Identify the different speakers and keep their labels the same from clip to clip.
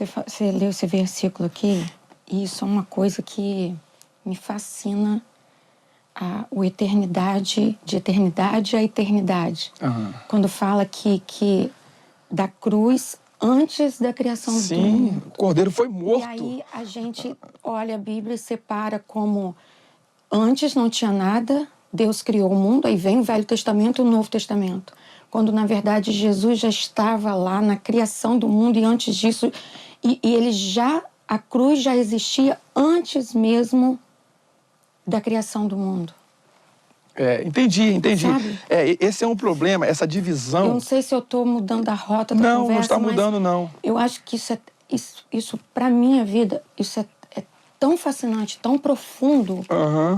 Speaker 1: Você leu esse versículo aqui, e isso é uma coisa que me fascina, o eternidade, de eternidade a eternidade.
Speaker 2: Uhum.
Speaker 1: Quando fala que da cruz antes da criação do mundo.
Speaker 2: Sim, o Cordeiro foi morto.
Speaker 1: E aí a gente olha a Bíblia e separa como antes não tinha nada, Deus criou o mundo, aí vem o Velho Testamento e o Novo Testamento. Quando, na verdade, Jesus já estava lá na criação do mundo e antes disso, a cruz já existia antes mesmo da criação do mundo.
Speaker 2: Entendi.
Speaker 1: Sabe?
Speaker 2: Esse é um problema, essa divisão.
Speaker 1: Eu não sei se eu estou mudando a rota da conversa,
Speaker 2: não está mudando, não.
Speaker 1: Eu acho que isso para minha vida, isso é tão fascinante, tão profundo,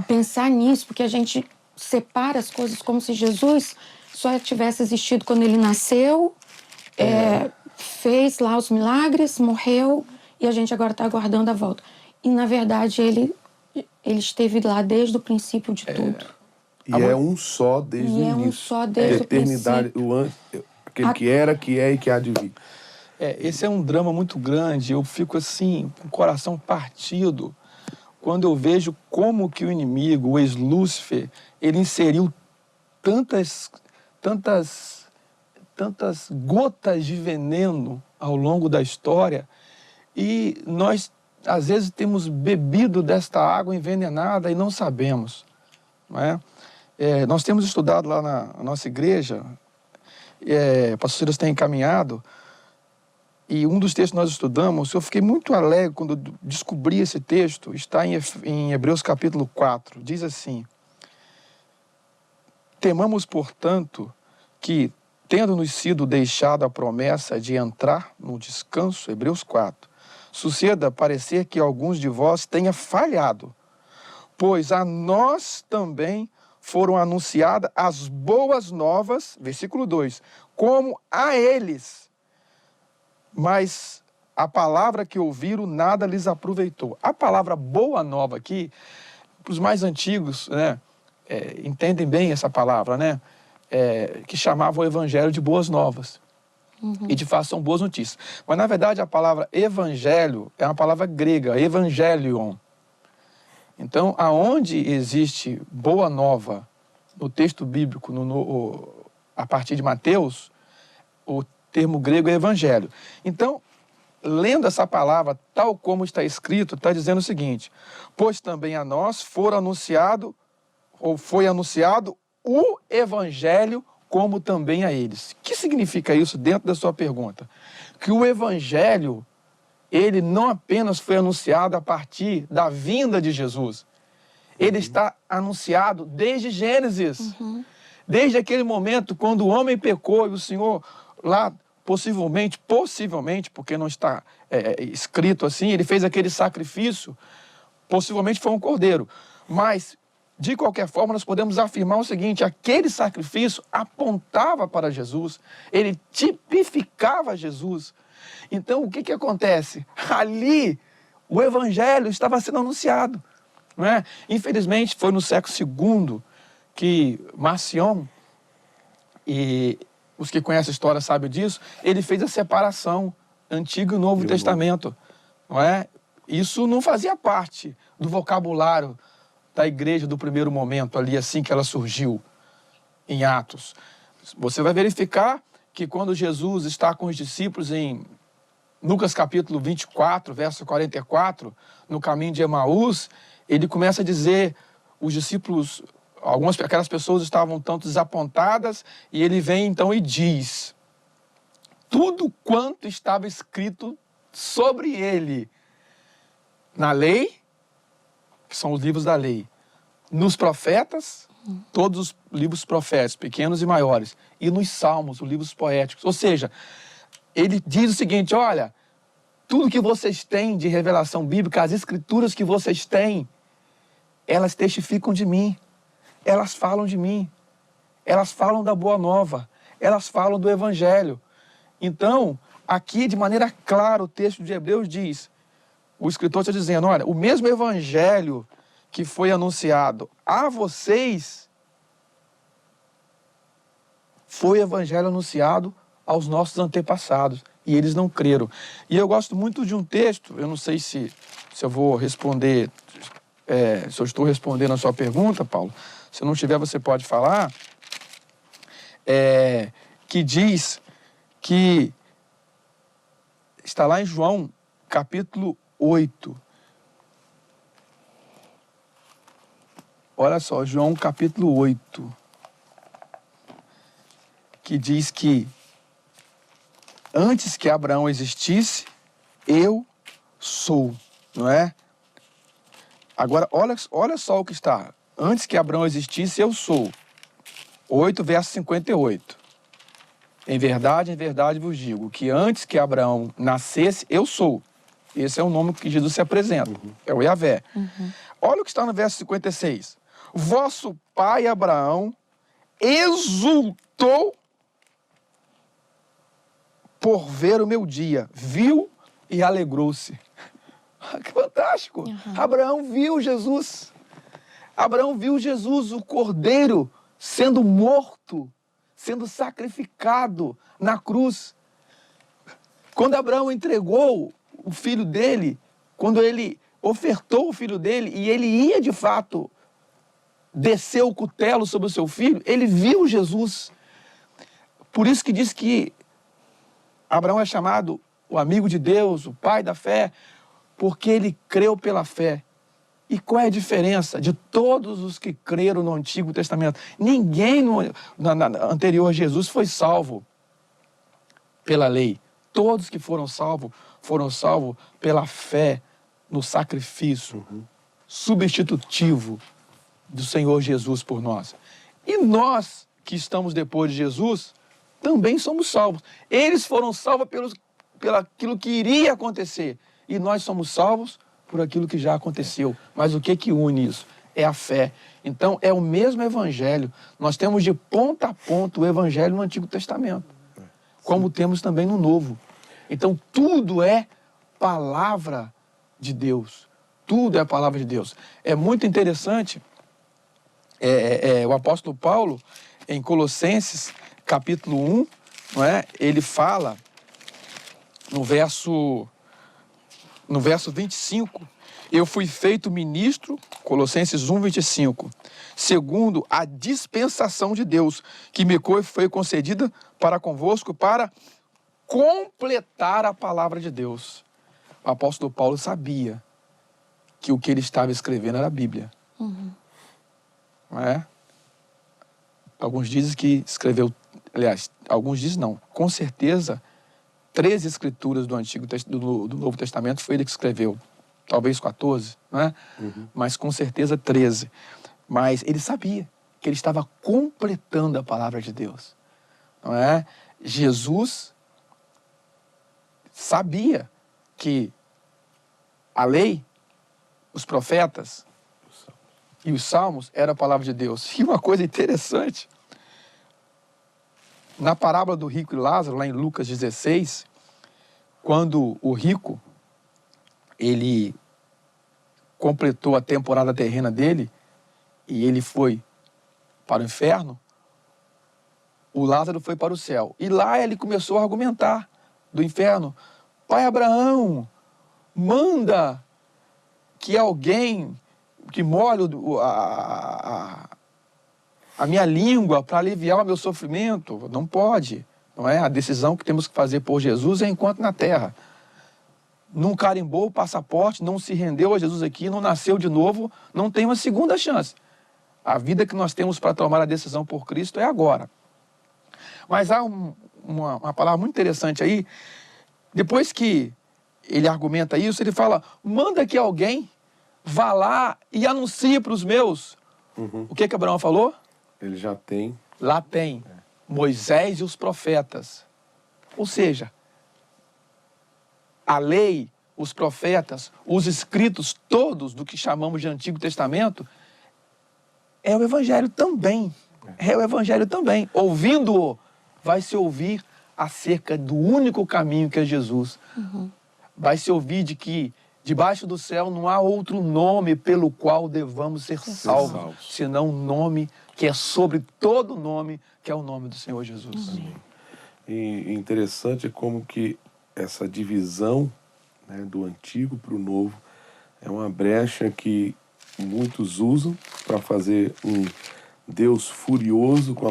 Speaker 1: pensar nisso, porque a gente separa as coisas como se Jesus só tivesse existido quando ele nasceu, fez lá os milagres, morreu, e a gente agora está aguardando a volta. E, na verdade, ele esteve lá desde o princípio de tudo.
Speaker 3: E é um só desde o início.
Speaker 1: É um só desde o
Speaker 3: eternidade,
Speaker 1: princípio.
Speaker 3: Aquele que era, que é e que há de vir.
Speaker 2: Esse é um drama muito grande. Eu fico assim, com o coração partido, quando eu vejo como que o inimigo, o ex-Lúcifer, ele inseriu tantas gotas de veneno ao longo da história, e nós, às vezes, temos bebido desta água envenenada e não sabemos, não é? Nós temos estudado lá na nossa igreja, o pastor Silas tem encaminhado, e um dos textos que nós estudamos, eu fiquei muito alegre quando eu descobri esse texto, está em Hebreus capítulo 4, diz assim: temamos, portanto, que, tendo-nos sido deixada a promessa de entrar no descanso, Hebreus 4, suceda parecer que alguns de vós tenha falhado, pois a nós também foram anunciadas as boas novas, versículo 2, como a eles, mas a palavra que ouviram nada lhes aproveitou. A palavra boa nova aqui, para os mais antigos, né, entendem bem essa palavra, né, que chamava o evangelho de boas novas. E de fato são boas notícias. Mas na verdade a palavra evangelho é uma palavra grega, evangelion. Então, aonde existe boa nova no texto bíblico, a partir de Mateus, o termo grego é evangelho. Então, lendo essa palavra tal como está escrito, está dizendo o seguinte: pois também a nós foi anunciado o evangelho como também a eles. O que significa isso dentro da sua pergunta? Que o evangelho, ele não apenas foi anunciado a partir da vinda de Jesus. Ele está anunciado desde Gênesis. Desde aquele momento quando o homem pecou e o Senhor lá, possivelmente, porque não está escrito assim, ele fez aquele sacrifício, possivelmente foi um cordeiro. Mas, de qualquer forma, nós podemos afirmar o seguinte: aquele sacrifício apontava para Jesus, ele tipificava Jesus. Então, o que acontece? Ali, o evangelho estava sendo anunciado, não é? Infelizmente, foi no século II que Marcion, e os que conhecem a história sabem disso, ele fez a separação Antigo e Novo Testamento, não é? Isso não fazia parte do vocabulário da igreja do primeiro momento, ali assim que ela surgiu, em Atos. Você vai verificar que quando Jesus está com os discípulos em Lucas capítulo 24, verso 44, no caminho de Emaús, ele começa a dizer, os discípulos, aquelas pessoas estavam tanto desapontadas, e ele vem então e diz: tudo quanto estava escrito sobre ele na lei, que são os livros da lei, nos profetas, todos os livros proféticos, pequenos e maiores, e nos salmos, os livros poéticos. Ou seja, ele diz o seguinte: olha, tudo que vocês têm de revelação bíblica, as escrituras que vocês têm, elas testificam de mim, elas falam de mim, elas falam da boa nova, elas falam do evangelho. Então, aqui de maneira clara o texto de Hebreus diz, o escritor está dizendo, olha, o mesmo evangelho que foi anunciado a vocês, foi o evangelho anunciado aos nossos antepassados. e eles não creram. E eu gosto muito de um texto, eu não sei se eu vou responder, se eu estou respondendo a sua pergunta, Paulo. Se não tiver, você pode falar. Que diz que está lá em João, capítulo 8. Olha só, João, capítulo 8. Que diz que antes que Abraão existisse, eu sou, não é? Agora, olha só o que está. Antes que Abraão existisse, eu sou. 8, verso 58. Em verdade vos digo, que antes que Abraão nascesse, eu sou. Esse é o nome que Jesus se apresenta. É o Yahvé. Olha o que está no verso 56. Vosso pai Abraão exultou por ver o meu dia. Viu e alegrou-se. Que fantástico. Abraão viu Jesus. Abraão viu Jesus, o cordeiro, sendo morto, sendo sacrificado na cruz. Quando Abraão entregou o filho dele, quando ele ofertou o filho dele, e ele ia de fato descer o cutelo sobre o seu filho, ele viu Jesus. Por isso que diz que Abraão é chamado o amigo de Deus, o pai da fé, porque ele creu pela fé. E qual é a diferença de todos os que creram no Antigo Testamento? Ninguém anterior a Jesus foi salvo pela lei. Todos que foram salvos pela fé no sacrifício substitutivo do Senhor Jesus por nós. E nós que estamos depois de Jesus também somos salvos. Eles foram salvos pelo aquilo que iria acontecer. E nós somos salvos por aquilo que já aconteceu. Mas o que une isso? É a fé. Então, é o mesmo evangelho. Nós temos de ponta a ponta o evangelho no Antigo Testamento, como temos também no Novo. Então, tudo é palavra de Deus. Tudo é a palavra de Deus. É muito interessante, o apóstolo Paulo, em Colossenses, capítulo 1, não é? Ele fala, no verso 25, eu fui feito ministro, Colossenses 1, 25, segundo a dispensação de Deus, que me foi concedida para convosco, para completar a palavra de Deus. O apóstolo Paulo sabia que o que ele estava escrevendo era a Bíblia. Não é? Alguns dizem que escreveu, aliás, alguns dizem não, com certeza 13 escrituras do Novo Testamento foi ele que escreveu. Talvez 14, não é? Mas com certeza 13. Mas ele sabia que ele estava completando a palavra de Deus. Não é? Jesus sabia que a lei, os profetas e os salmos eram a palavra de Deus. E uma coisa interessante, na parábola do rico e Lázaro, lá em Lucas 16, quando o rico, ele completou a temporada terrena dele e ele foi para o inferno, o Lázaro foi para o céu. E lá ele começou a argumentar do inferno. Pai Abraão, manda que alguém que molhe a minha língua para aliviar o meu sofrimento. Não pode. Não é? A decisão que temos que fazer por Jesus é enquanto na terra. Não carimbou o passaporte, não se rendeu a Jesus aqui, não nasceu de novo, não tem uma segunda chance. A vida que nós temos para tomar a decisão por Cristo é agora. Mas há uma palavra muito interessante aí. Depois que ele argumenta isso, ele fala, manda que alguém vá lá e anuncie para os meus. O que Abraão falou?
Speaker 3: Ele já tem.
Speaker 2: Lá tem Moisés e os profetas. Ou seja, a lei, os profetas, os escritos todos do que chamamos de Antigo Testamento, é o Evangelho também. É o Evangelho também. Ouvindo-o, vai se ouvir acerca do único caminho que é Jesus. Vai se ouvir de que debaixo do céu não há outro nome pelo qual devamos ser salvos, senão um nome que é sobre todo nome, que é o nome do Senhor Jesus.
Speaker 3: E interessante como que essa divisão, né, do antigo para o novo é uma brecha que muitos usam para fazer um Deus furioso com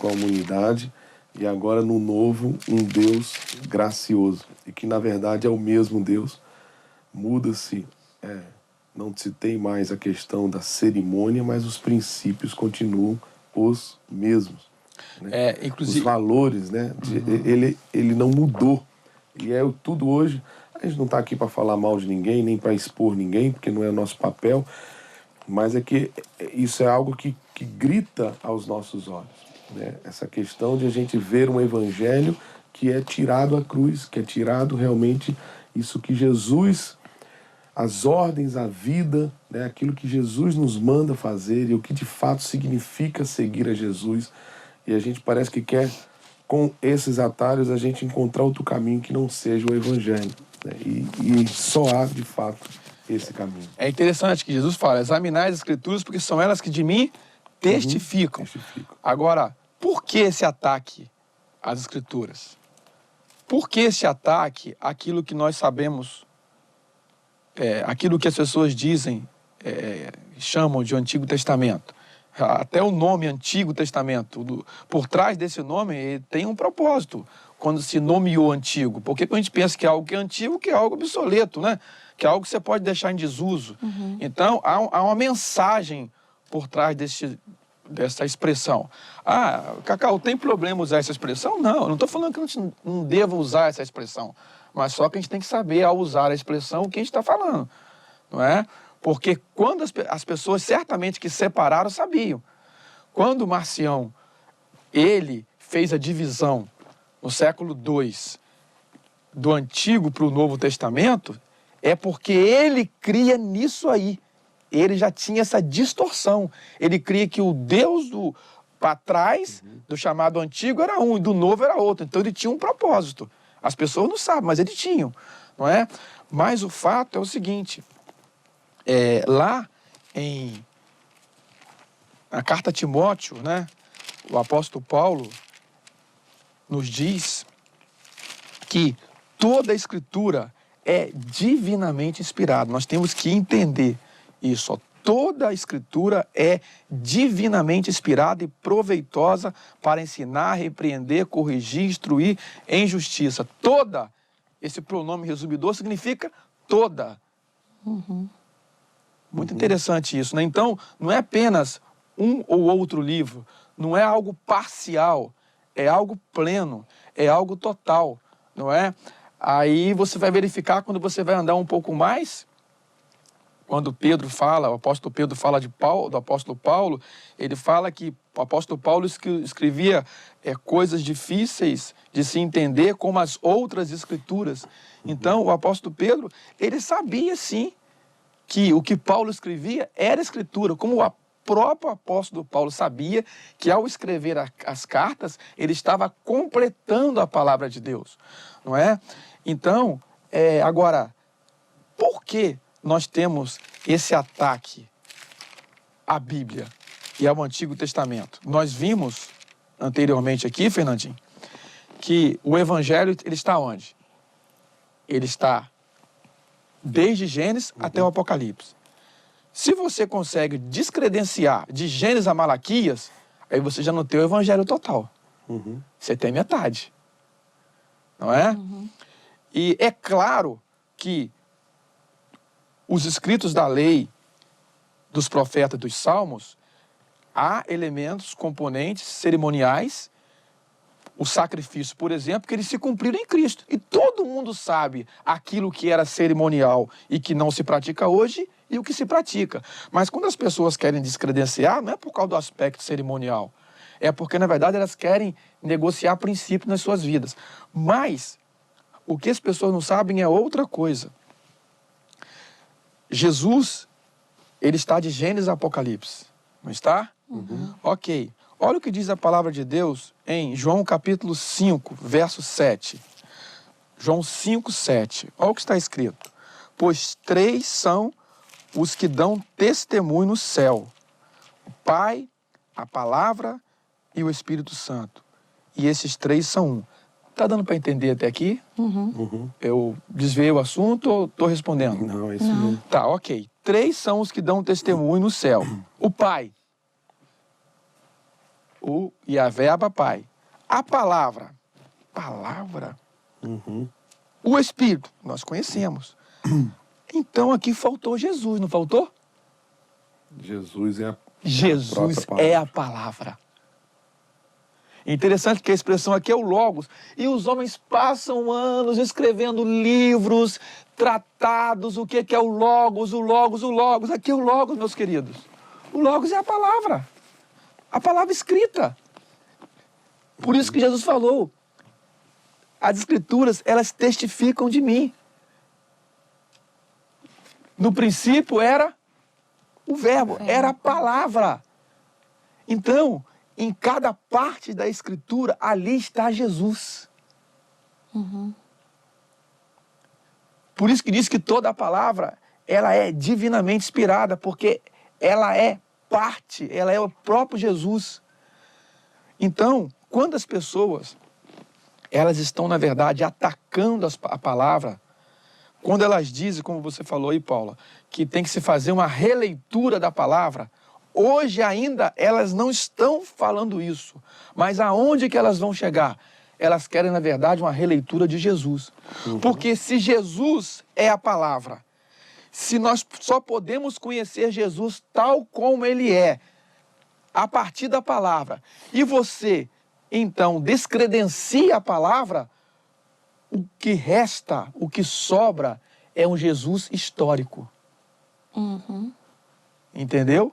Speaker 3: a humanidade e agora no novo um Deus gracioso. E que na verdade é o mesmo Deus. Muda-se, não se tem mais a questão da cerimônia, mas os princípios continuam os mesmos. Né?
Speaker 2: Inclusive...
Speaker 3: Os valores, né? Ele não mudou. E tudo hoje... A gente não está aqui para falar mal de ninguém, nem para expor ninguém, porque não é o nosso papel, mas é que isso é algo que grita aos nossos olhos. Né? Essa questão de a gente ver um evangelho que é tirado à cruz, que é tirado realmente isso que Jesus, as ordens, a vida, né? Aquilo que Jesus nos manda fazer e o que de fato significa seguir a Jesus. E a gente parece que quer, com esses atalhos, a gente encontrar outro caminho que não seja o evangelho. Né? E só há, de fato, esse caminho.
Speaker 2: É interessante que Jesus fala, examinai as escrituras porque são elas que de mim testificam. Agora, por que esse ataque às escrituras? Por que esse ataque àquilo que nós sabemos, aquilo que as pessoas dizem, chamam de Antigo Testamento? Até o nome Antigo Testamento, por trás desse nome tem um propósito, quando se nomeou antigo. Porque a gente pensa que é algo que é antigo, que é algo obsoleto, né? Que é algo que você pode deixar em desuso. Então, há uma mensagem por trás dessa expressão. Cacau, tem problema usar essa expressão? Não, eu não estou falando que a gente não deva usar essa expressão, mas só que a gente tem que saber, ao usar a expressão, o que a gente está falando, não é? Porque quando as pessoas certamente que separaram sabiam. Quando Marcião, ele fez a divisão no século II do Antigo para o Novo Testamento, é porque ele cria nisso aí. Ele já tinha essa distorção. Ele cria que o Deus para trás, do chamado Antigo, era um, e do Novo era outro. Então ele tinha um propósito. As pessoas não sabem, mas ele tinha, não é? Mas o fato é o seguinte, lá na carta a Timóteo, né, o apóstolo Paulo nos diz que toda a Escritura é divinamente inspirada. Nós temos que entender isso. Toda a Escritura é divinamente inspirada e proveitosa para ensinar, repreender, corrigir, instruir em justiça. Toda, esse pronome resumidor significa toda. Muito interessante isso, né? Então, não é apenas um ou outro livro, não é algo parcial, é algo pleno, é algo total, não é? Aí você vai verificar quando você vai andar um pouco mais, quando Pedro fala, o apóstolo Pedro fala do apóstolo Paulo, ele fala que o apóstolo Paulo escrevia coisas difíceis de se entender como as outras escrituras. Então, o apóstolo Pedro, ele sabia sim que o que Paulo escrevia era escritura, como o próprio apóstolo Paulo sabia que ao escrever as cartas, ele estava completando a palavra de Deus, não é? Então, agora, por que nós temos esse ataque à Bíblia e ao Antigo Testamento? Nós vimos anteriormente aqui, Fernandinho, que o Evangelho, ele está onde? Ele está desde Gênesis até o Apocalipse. Se você consegue descredenciar de Gênesis a Malaquias, aí você já não tem o Evangelho total. Você tem metade. Não é? E é claro que os escritos da lei, dos profetas, dos salmos, há elementos, componentes cerimoniais, o sacrifício, por exemplo, que eles se cumpriram em Cristo. E todo mundo sabe aquilo que era cerimonial e que não se pratica hoje e o que se pratica. Mas quando as pessoas querem descredenciar, não é por causa do aspecto cerimonial. É porque, na verdade, elas querem negociar princípios nas suas vidas. Mas o que as pessoas não sabem é outra coisa. Jesus, ele está de Gênesis a Apocalipse. Não está? Ok. Olha o que diz a palavra de Deus em João capítulo 5, verso 7. João 5, 7. Olha o que está escrito. Pois 3 são os que dão testemunho no céu: o Pai, a Palavra e o Espírito Santo. E esses 3 são um. Tá dando para entender até aqui? Eu desviei o assunto ou estou respondendo?
Speaker 3: Não, é isso mesmo.
Speaker 2: Tá, ok. 3 são os que dão testemunho no céu. O Pai. O Yahvé Abba Pai. A palavra. Palavra? O Espírito. Nós conhecemos. Então aqui faltou Jesus, não faltou?
Speaker 3: Jesus é a
Speaker 2: Jesus
Speaker 3: própria
Speaker 2: é a palavra. Interessante que a expressão aqui é o Logos. E os homens passam anos escrevendo livros, tratados, o que é o Logos, o Logos, o Logos. Aqui é o Logos, meus queridos. O Logos é a palavra escrita. Por isso que Jesus falou, as Escrituras, elas testificam de mim. No princípio era o verbo, era a palavra. Então, em cada parte da Escritura, ali está Jesus. Por isso que diz que toda a palavra, ela é divinamente inspirada, porque ela é parte, ela é o próprio Jesus. Então, quando as pessoas, elas estão, na verdade, atacando a palavra, quando elas dizem, como você falou aí, Paula, que tem que se fazer uma releitura da palavra, hoje ainda elas não estão falando isso. Mas aonde que elas vão chegar? Elas querem, na verdade, uma releitura de Jesus. Porque se Jesus é a palavra, se nós só podemos conhecer Jesus tal como ele é, a partir da palavra, e você, então, descredencia a palavra, o que resta, o que sobra, é um Jesus histórico. Entendeu?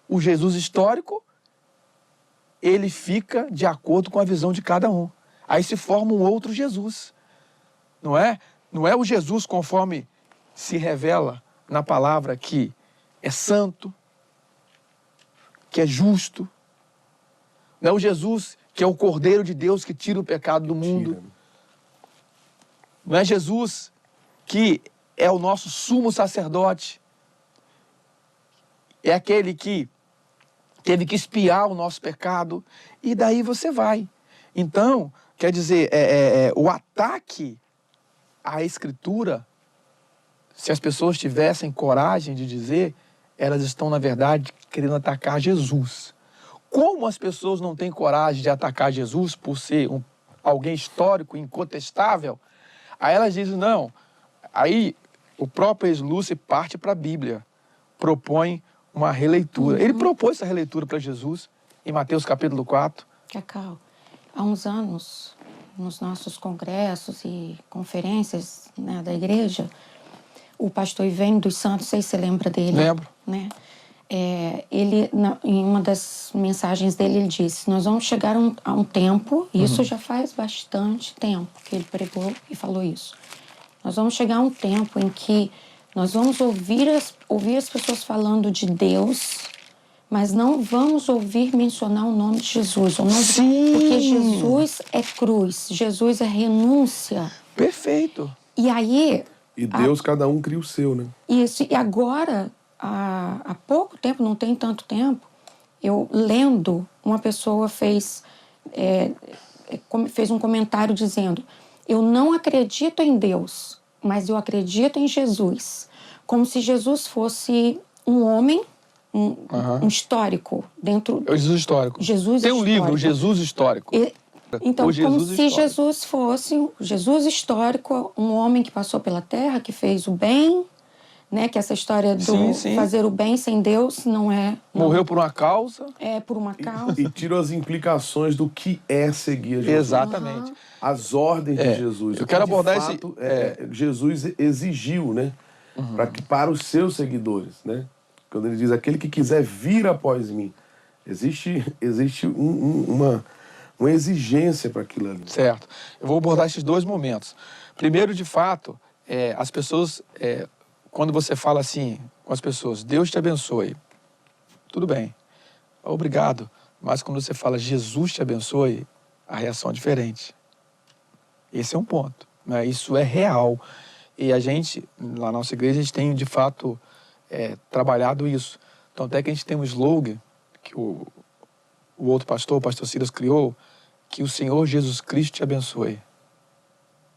Speaker 2: O Jesus histórico, ele fica de acordo com a visão de cada um. Aí se forma um outro Jesus. Não é? Não é o Jesus conforme se revela na palavra que é santo, que é justo. Não é o Jesus que é o Cordeiro de Deus que tira o pecado do mundo. Não é Jesus que é o nosso sumo sacerdote. É aquele que teve que expiar o nosso pecado. E daí você vai. Então, quer dizer, o ataque à Escritura, se as pessoas tivessem coragem de dizer, elas estão, na verdade, querendo atacar Jesus. Como as pessoas não têm coragem de atacar Jesus por ser alguém histórico, incontestável, aí elas dizem, não. Aí o próprio Slúcio parte para a Bíblia, propõe uma releitura. Ele propôs essa releitura para Jesus em Mateus capítulo 4.
Speaker 1: Cacau, há uns anos, nos nossos congressos e conferências, né, da igreja, o pastor Ivênio dos Santos, não sei se você lembra dele.
Speaker 2: Lembro.
Speaker 1: Né? Ele, em uma das mensagens dele, ele disse, nós vamos chegar a um tempo, e isso já faz bastante tempo que ele pregou e falou isso, nós vamos chegar a um tempo em que nós vamos ouvir as pessoas falando de Deus, mas não vamos ouvir mencionar o nome de Jesus.
Speaker 2: Sim.
Speaker 1: Porque Jesus é cruz, Jesus é renúncia.
Speaker 2: Perfeito.
Speaker 1: E aí...
Speaker 3: E Deus, cada um cria o seu, né?
Speaker 1: Isso, e agora, há pouco tempo, não tem tanto tempo, eu lendo, uma pessoa fez um comentário dizendo, eu não acredito em Deus, mas eu acredito em Jesus. Como se Jesus fosse um homem, um histórico dentro...
Speaker 2: É o Jesus histórico.
Speaker 1: Jesus
Speaker 2: tem um
Speaker 1: histórico.
Speaker 2: livro, o Jesus histórico.
Speaker 1: Então, como se
Speaker 2: histórico.
Speaker 1: Jesus fosse um Jesus histórico, um homem que passou pela terra, que fez o bem, né? Que essa história do fazer o bem sem Deus não é...
Speaker 2: Morreu por uma causa.
Speaker 1: É, por uma causa.
Speaker 3: E tirou as implicações do que é seguir a Jesus.
Speaker 2: Exatamente.
Speaker 3: As ordens de Jesus.
Speaker 2: Eu quero abordar
Speaker 3: fato, Jesus exigiu, né? Para os seus seguidores, né? Quando ele diz, aquele que quiser vir após mim. Existe uma exigência para aquilo ali.
Speaker 2: Certo. Eu vou abordar esses dois momentos. Primeiro, de fato, as pessoas, quando você fala assim com as pessoas, Deus te abençoe, tudo bem, obrigado. Mas quando você fala Jesus te abençoe, a reação é diferente. Esse é um ponto, né? Isso é real. E a gente, lá na nossa igreja, a gente tem, de fato, trabalhado isso. Então, até que a gente tem um slogan que o outro pastor, o pastor Silas, criou, que o Senhor Jesus Cristo te abençoe.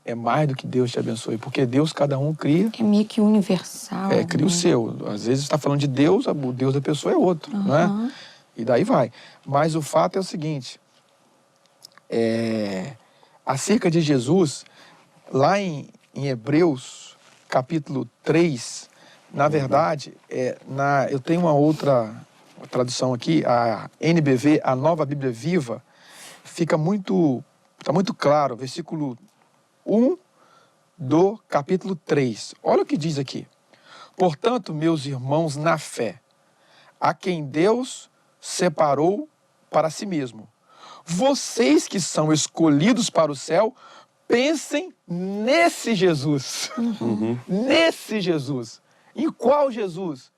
Speaker 2: É mais do que Deus te abençoe, porque Deus, cada um cria.
Speaker 1: É meio que universal.
Speaker 2: Cria o seu. Às vezes está falando de Deus, o Deus da pessoa é outro, não é? E daí vai. Mas o fato é o seguinte, acerca de Jesus, lá em Hebreus, capítulo 3, na verdade, eu tenho uma outra tradução aqui, a NBV, a Nova Bíblia Viva, está muito claro, versículo 1 do capítulo 3. Olha o que diz aqui. Portanto, meus irmãos na fé, a quem Deus separou para si mesmo, vocês que são escolhidos para o céu, pensem nesse Jesus. Nesse Jesus. Em qual Jesus?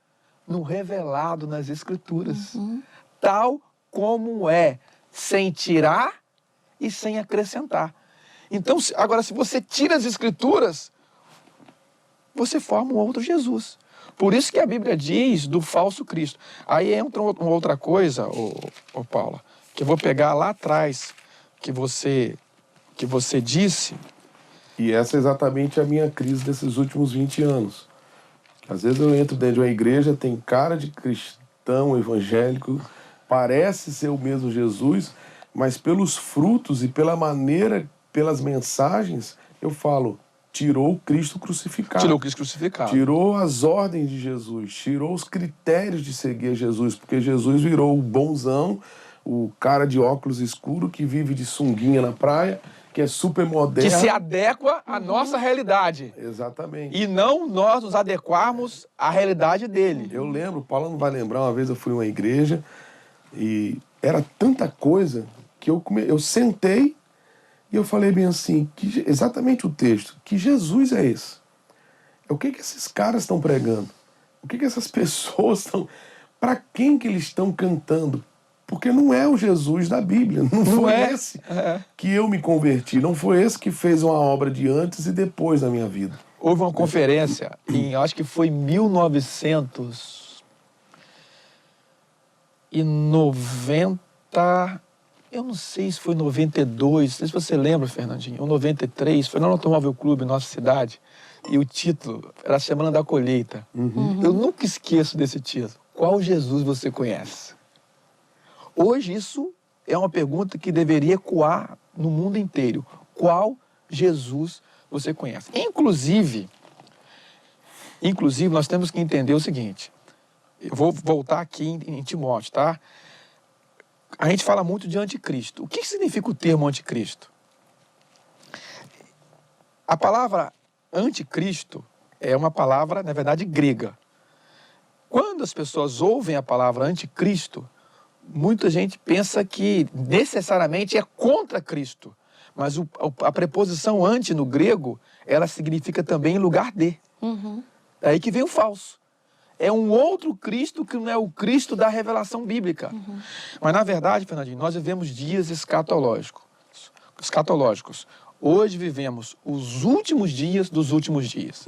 Speaker 2: No revelado nas Escrituras. Tal como é, sem tirar e sem acrescentar. Então, agora, se você tira as Escrituras, você forma um outro Jesus. Por isso que a Bíblia diz do falso Cristo. Aí entra uma outra coisa, ô Paula, que eu vou pegar lá atrás, que você disse.
Speaker 3: E essa é exatamente a minha crise desses últimos 20 anos. Às vezes eu entro dentro de uma igreja, tem cara de cristão, evangélico, parece ser o mesmo Jesus, mas pelos frutos e pela maneira, pelas mensagens, eu falo, tirou o Cristo crucificado.
Speaker 2: Tirou o Cristo crucificado.
Speaker 3: Tirou as ordens de Jesus, tirou os critérios de seguir Jesus, porque Jesus virou o bonzão, o cara de óculos escuros que vive de sunguinha na praia, que é super moderno.
Speaker 2: Que se adequa à nossa realidade.
Speaker 3: Exatamente.
Speaker 2: E não nós nos adequarmos à realidade dele.
Speaker 3: Eu lembro, Paulo não vai lembrar, uma vez eu fui em uma igreja e era tanta coisa que eu sentei e eu falei bem assim, exatamente o texto, que Jesus é esse? O que esses caras estão pregando? O que essas pessoas estão... Para quem que eles estão cantando? Porque não é o Jesus da Bíblia, não foi esse que eu me converti, não foi esse que fez uma obra de antes e depois na minha vida.
Speaker 2: Houve uma conferência, acho que foi em 1990, eu não sei se foi 92, não sei se você lembra, Fernandinho, ou 93, foi no Automóvel Clube, nossa cidade, e o título era a Semana da Colheita. Eu nunca esqueço desse título. Qual Jesus você conhece? Hoje isso é uma pergunta que deveria ecoar no mundo inteiro. Qual Jesus você conhece? Inclusive, nós temos que entender o seguinte. Eu vou voltar aqui em Timóteo, tá? A gente fala muito de anticristo. O que significa o termo anticristo? A palavra anticristo é uma palavra, na verdade, grega. Quando as pessoas ouvem a palavra anticristo, muita gente pensa que necessariamente é contra Cristo. Mas a preposição anti no grego, ela significa também lugar de. É aí que vem o falso. É um outro Cristo que não é o Cristo da revelação bíblica. Mas, na verdade, Fernandinho, nós vivemos dias escatológicos. Hoje vivemos os últimos dias dos últimos dias.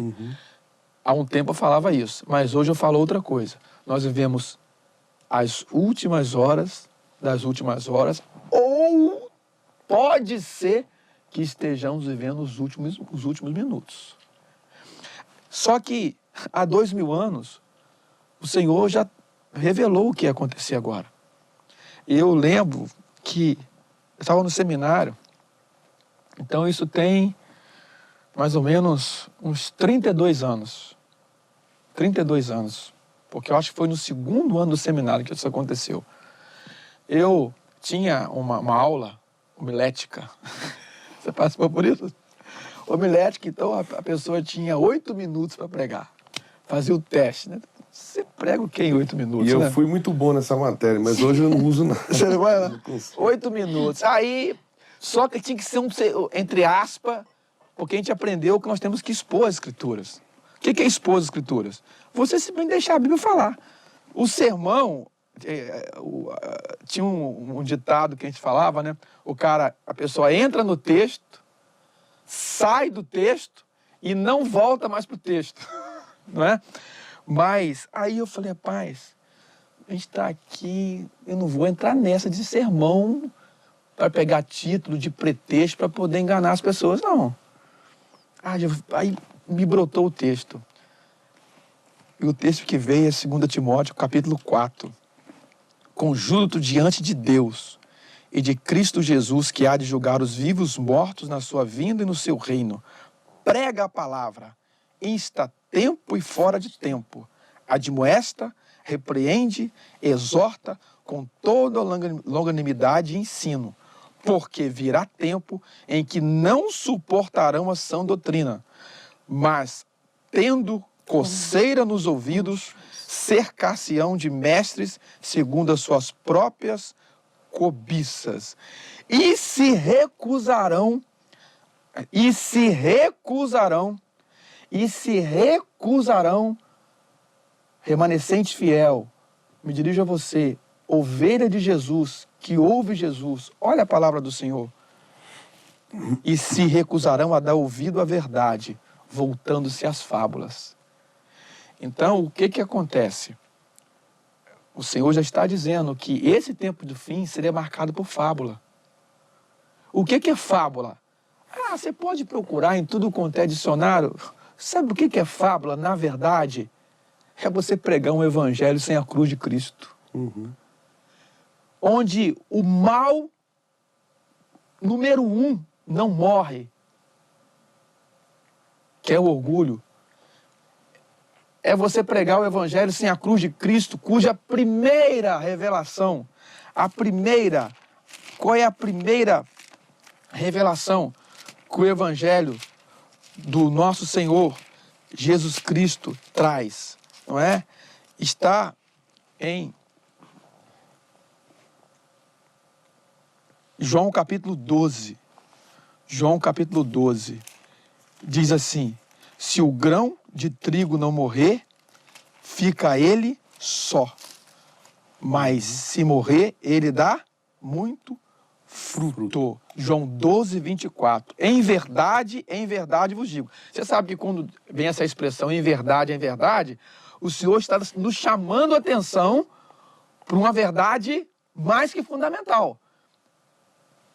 Speaker 2: Há um tempo eu falava isso, mas hoje eu falo outra coisa. Nós vivemos as últimas horas das últimas horas, ou pode ser que estejamos vivendo os últimos minutos. Só que há 2000 anos, o Senhor já revelou o que ia acontecer agora. Eu lembro que eu estava no seminário, então isso tem mais ou menos uns 32 anos. 32 anos. Porque eu acho que foi no segundo ano do seminário que isso aconteceu. Eu tinha uma aula homilética. Você participou por isso? Homilética, então a pessoa tinha 8 minutos para pregar. Fazia o teste, né? Você prega o quê em 8 minutos,
Speaker 3: E eu
Speaker 2: né?
Speaker 3: fui muito bom nessa matéria, mas hoje eu não uso nada.
Speaker 2: Você não vai lá? 8 minutos. Aí, só que tinha que ser entre aspas, porque a gente aprendeu que nós temos que expor as Escrituras. O que é expor as Escrituras? Você simplesmente deixar a Bíblia falar. O sermão, tinha um ditado que a gente falava, né? A pessoa entra no texto, sai do texto e não volta mais para o texto, não é? Mas aí eu falei, rapaz, a gente está aqui, eu não vou entrar nessa de sermão para pegar título de pretexto para poder enganar as pessoas, não. Aí me brotou o texto. E o texto que veio é 2 Timóteo, capítulo 4. Conjuro-te diante de Deus e de Cristo Jesus, que há de julgar os vivos e os mortos na sua vinda e no seu reino. Prega a palavra, insta a tempo e fora de tempo. Admoesta, repreende, exorta com toda longanimidade e ensino, porque virá tempo em que não suportarão a sã doutrina, mas, tendo coceira nos ouvidos, cercar-se-ão de mestres segundo as suas próprias cobiças, e se recusarão, remanescente fiel, me dirijo a você, ovelha de Jesus, que ouve Jesus, olha a palavra do Senhor, e se recusarão a dar ouvido à verdade, voltando-se às fábulas. Então, o que acontece? O Senhor já está dizendo que esse tempo do fim seria marcado por fábula. O que é fábula? Você pode procurar em tudo quanto é dicionário. Sabe o que é fábula? Na verdade, é você pregar um evangelho sem a cruz de Cristo. Onde o mal número 1 não morre, que é o orgulho. É você pregar o evangelho sem a cruz de Cristo, cuja primeira revelação, qual é a primeira revelação que o evangelho do nosso Senhor Jesus Cristo traz, não é? Está em João capítulo 12. João capítulo 12 diz assim: se o grão de trigo não morrer, fica ele só. Mas se morrer, ele dá muito fruto. João 12, 24. Em verdade vos digo. Você sabe que quando vem essa expressão em verdade, o Senhor está nos chamando a atenção para uma verdade mais que fundamental.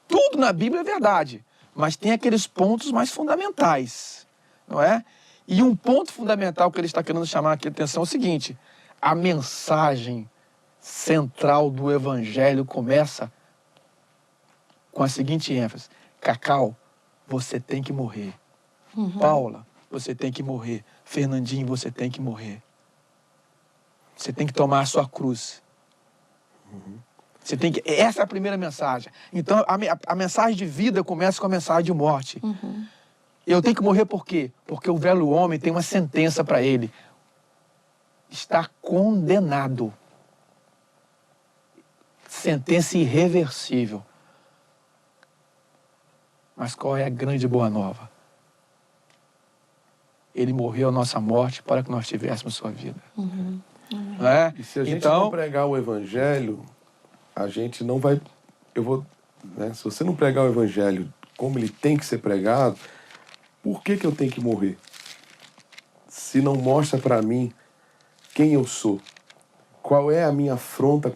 Speaker 2: Tudo na Bíblia é verdade, mas tem aqueles pontos mais fundamentais, não é? E um ponto fundamental que ele está querendo chamar aqui a atenção é o seguinte: a mensagem central do evangelho começa com a seguinte ênfase: Cacau, você tem que morrer. Paula, você tem que morrer. Fernandinho, você tem que morrer. Você tem que tomar a sua cruz. Você tem que... Essa é a primeira mensagem. Então, a mensagem de vida começa com a mensagem de morte. Eu tenho que morrer por quê? Porque o velho homem tem uma sentença para ele. Está condenado. Sentença irreversível. Mas qual é a grande boa nova? Ele morreu a nossa morte para que nós tivéssemos sua vida. Não é?
Speaker 3: E se a gente não pregar o evangelho, a gente não vai... Se você não pregar o evangelho como ele tem que ser pregado, por que eu tenho que morrer? Se não mostra para mim quem eu sou, qual é a minha afronta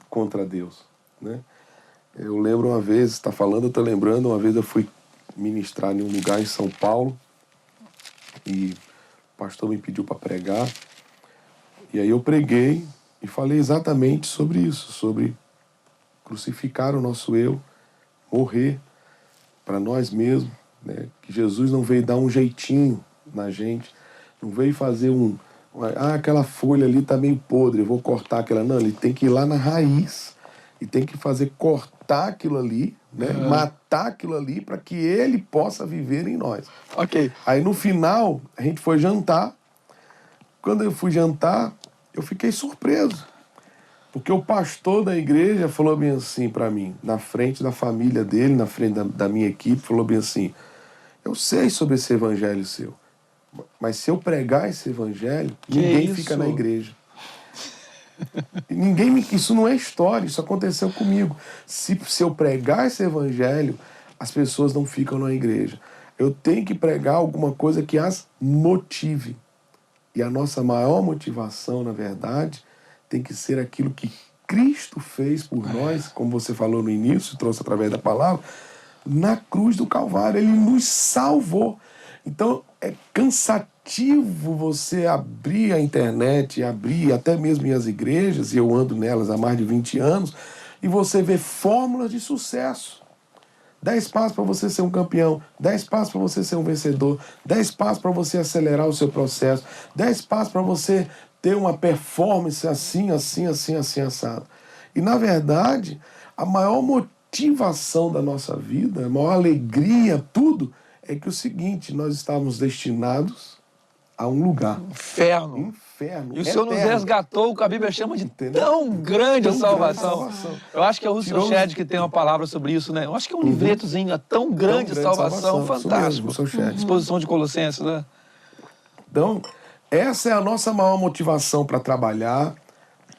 Speaker 3: contra Deus, né? Eu lembro uma vez, está falando, eu estou lembrando, uma vez eu fui ministrar em um lugar em São Paulo e o pastor me pediu para pregar, e aí eu preguei e falei exatamente sobre isso, sobre crucificar o nosso eu, morrer para nós mesmos, né? Que Jesus não veio dar um jeitinho na gente, não veio fazer aquela folha ali está meio podre, eu vou cortar aquela. Não, ele tem que ir lá na raiz e tem que cortar aquilo ali, né? Matar aquilo ali para que ele possa viver em nós.
Speaker 2: Ok.
Speaker 3: Aí no final, a gente foi jantar. Quando eu fui jantar, eu fiquei surpreso. Porque o pastor da igreja falou bem assim para mim, na frente da família dele, na frente da minha equipe, falou bem assim: eu sei sobre esse evangelho seu, mas se eu pregar esse evangelho, ninguém fica na igreja. Isso não é história, isso aconteceu comigo. Se eu pregar esse evangelho, as pessoas não ficam na igreja. Eu tenho que pregar alguma coisa que as motive. E a nossa maior motivação, na verdade, tem que ser aquilo que Cristo fez por nós, como você falou no início, trouxe através da palavra, na cruz do Calvário. Ele nos salvou. Então, é cansativo você abrir a internet, abrir até mesmo as igrejas, e eu ando nelas há mais de 20 anos, e você vê fórmulas de sucesso. 10 passos para você ser um campeão, 10 passos para você ser um vencedor, 10 passos para você acelerar o seu processo, 10 passos para você ter uma performance assim, assado. E, na verdade, a maior motivação da nossa vida, a maior alegria, tudo, é que o seguinte, nós estávamos destinados a um lugar.
Speaker 2: Inferno.
Speaker 3: Inferno.
Speaker 2: E o Senhor nos resgatou, o que a Bíblia chama de
Speaker 3: Entendeu?
Speaker 2: tão grande
Speaker 3: Tão
Speaker 2: salvação.
Speaker 3: grande salvação.
Speaker 2: Eu acho que é o Russell Shedd que tem uma palavra sobre isso, né? Eu acho que é um livretozinho, a tão grande salvação, fantástico.
Speaker 3: Isso mesmo,
Speaker 2: Exposição de Colossenses, né?
Speaker 3: Então, essa é a nossa maior motivação para trabalhar,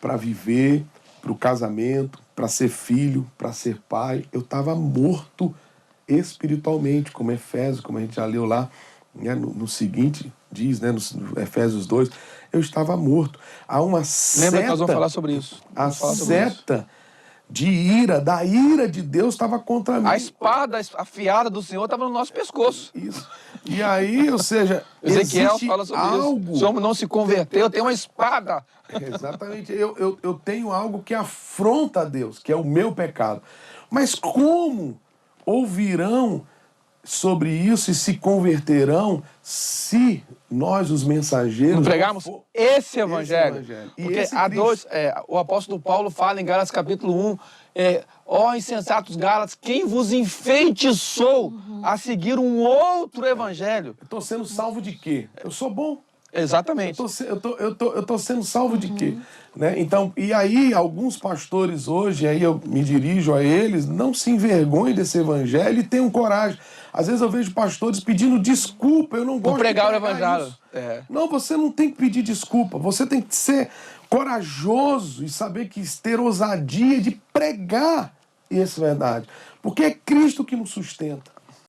Speaker 3: para viver, para o casamento, para ser filho, para ser pai. Eu estava morto espiritualmente, como Efésios, como a gente já leu lá, né, no seguinte, diz, né, no Efésios 2, eu estava morto. Há uma seta...
Speaker 2: Lembra que nós vamos falar sobre isso.
Speaker 3: A seta de ira, da ira de Deus estava contra mim.
Speaker 2: A espada afiada do Senhor estava no nosso pescoço.
Speaker 3: Isso. E aí, ou seja,
Speaker 2: Ezequiel
Speaker 3: existe
Speaker 2: fala sobre
Speaker 3: algo...
Speaker 2: isso. Se o homem não se converteu, tem uma espada.
Speaker 3: Exatamente. Eu tenho algo que afronta a Deus, que é o meu pecado. Mas como ouvirão sobre isso e se converterão se nós, os mensageiros...
Speaker 2: Não pregarmos esse evangelho.
Speaker 3: E
Speaker 2: Porque
Speaker 3: esse
Speaker 2: há
Speaker 3: Cristo.
Speaker 2: dois... o apóstolo Paulo fala em Gálatas capítulo 1, ó insensatos Gálatas, quem vos enfeitiçou a seguir um outro evangelho?
Speaker 3: Eu estou sendo salvo de quê? Eu sou bom.
Speaker 2: Exatamente.
Speaker 3: Eu tô sendo salvo de quê? Né? Então, e aí, alguns pastores hoje, aí eu me dirijo a eles, não se envergonhem desse evangelho e tenham coragem. Às vezes eu vejo pastores pedindo desculpa, eu não gosto de
Speaker 2: pregar o
Speaker 3: pregar
Speaker 2: evangelho.
Speaker 3: isso.
Speaker 2: É.
Speaker 3: Não, você não tem que pedir desculpa, você tem que ser corajoso e saber que ter ousadia de pregar essa verdade. Porque é Cristo que nos sustenta.